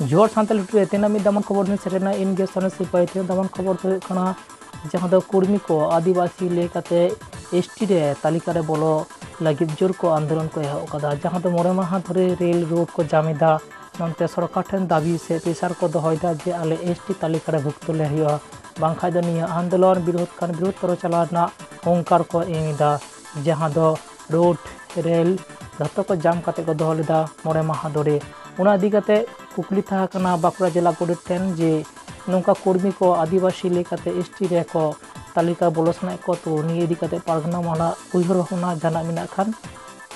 जोर सानताली टुडे तेना मिद दामन खबर में सेरेना इन गे सने सिपाही थे दामन खबर तो कना जहां दो कुर्मी को आदिवासी लेकाते एसटी रे तालिका रे बोलो लगित जोर को आंदोलन को एहो कदा जहां दो मोरे माह धरे रेल रोड को जामिदा नंते सरकार ठेन दाबी से पेशार को दोहयदा जे आले एसटी तालिका रे भुक्त ले हियो बांखा दो निया आंदोलन विरोध करो चलाना ओंकार को एमिदा जहां दो रोड रेल धतो को जाम काते को दोहलेदा मोरे माह धरे उना दिगते कुकली था कना बाकुड़ा जिला गोडेट ठेन जे नौका कर्मी को आदिवासी लेकाते एसटी रे को तालिका बोलसना को तो निये दिगते पारगना माला उइहर होना जाना मिना खान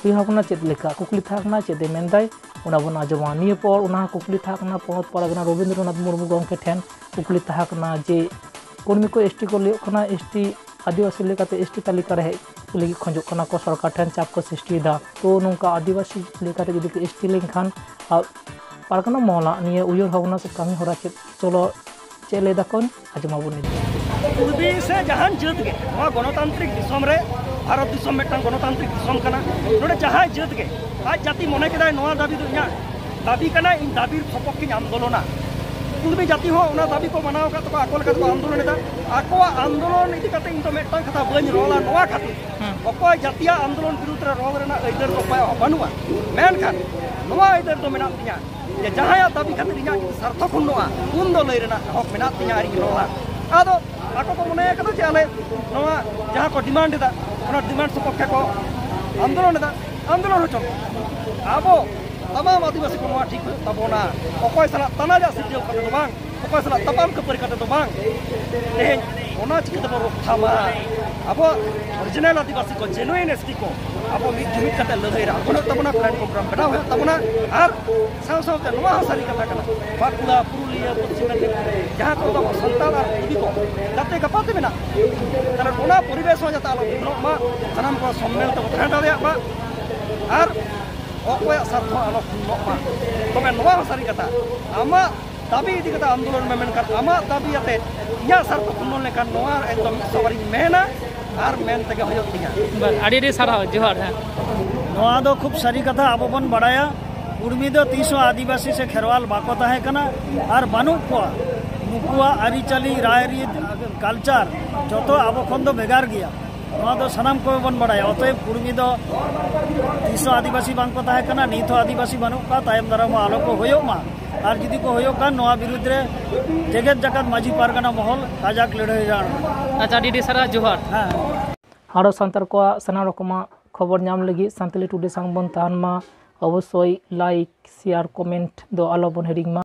उइहर होना चेद लेका कुकली था कना चेदे मेंदाय उना बन आजमा निये पर उना कुकली था कना पोनत पारगना रविंद्रनाथ मुर्मू गंके ठेन कुकली था कना जे कर्मी को एसटी को ले कना एसटी आदिवासी लेकाते एसटी तालिका रे लगी खंजो कना को सरकार ठेन चाप को सृष्टि दा तो नौका आदिवासी लेकाते जदि एसटी लेखान पारगना महला निये उइहर भावना से कमी होरा चलो चले दकोन आजमाबुन पूर्वी से जहान जत के गणतांत्रिक दिसम रे भारत दिसम मेटन गणतांत्रिक दिसम कना नोडे जहां जत के आज जाति मने केदाय नोआ दाबी दो इया दाबी कना इन दाबी सपक के आंदोलना पूर्वी जाति हो उना दाबी को मनाव का तो आकोल का आंदोलन दा आको आंदोलन इति कते इन तो मेटन कथा बन रोला नोआ खातिर अकोय जातिया आंदोलन विरुद्ध रे रोल रेना एदर को पाय बनुआ मेन खान नोआ एदर तो मेना तिया जे जहां दाबी खातिर इया सार्थ खुनोआ उन दो लय रेना हक मेना तिया आरी रोला आदो आको को मने कदा जे आले नोआ जहां को डिमांड दा ओना डिमांड सपक्ष को आंदोलन हो आबो तमाम आदिवासी को नोआ ठीक तबोना अकोय सला तनाजा सिजल कते दो बांग अकोय सला तमाम कपरि कते दो बांग तेहेन ओना चिकते बो रोकथामा आबो ओरिजिनल आदिवासी को जेनुइन एसटी को आबो मिद जुमिद कते लहै रा कोनो तबना प्लान प्रोग्राम बनाव है तबना आर साव साव ते नोआ हसारी कथा कना बाकुला पुरुलिया पश्चिम मेदिनीपुर जहां को तो संताल आर पुरी को जाते गपाते मेना कारण ओना परिवेश हो जाता आलो मा सनाम को सम्मेल तो थाना दे बा आर अकोय सार्थ आलो मा तबे नोआ हसारी कथा आमा दाबी इदी कथा आंदोलन में मेन कर आमा दाबी आते इया सार्थ खुनन लेखान नोआ एकदम सवारी मेना आर मेन तगे होयो तिया आडी सारा जोहार है नोआ दो खूब सारी कथा आबो बन बड़ाया उर्मी दो 300 आदिवासी से खेरवाल बाको ताहे कना आर बानु को नुकुआ आरिचाली रायरीत कल्चर जतो आबो खन दो बेगार गया नोआ दो सनाम को बन बड़ाया अतए उर्मी दो 300 आदिवासी बांको ताहे कना नीथो आदिवासी बानु का तायम दाराम आलो को होयो मा आर जुदी को होयो का नोआ विरुद्ध रे जगत जगत माझी पारगना महल काजाक लड़ाई जान अच्छा डीडी सारा जोहार हां हारो संतर को सना रकमा खबर नाम लगी सांतली टुडे सांग बन तान मा अवश्य लाइक शेयर कमेंट दो आलो बन हेडिंग मा।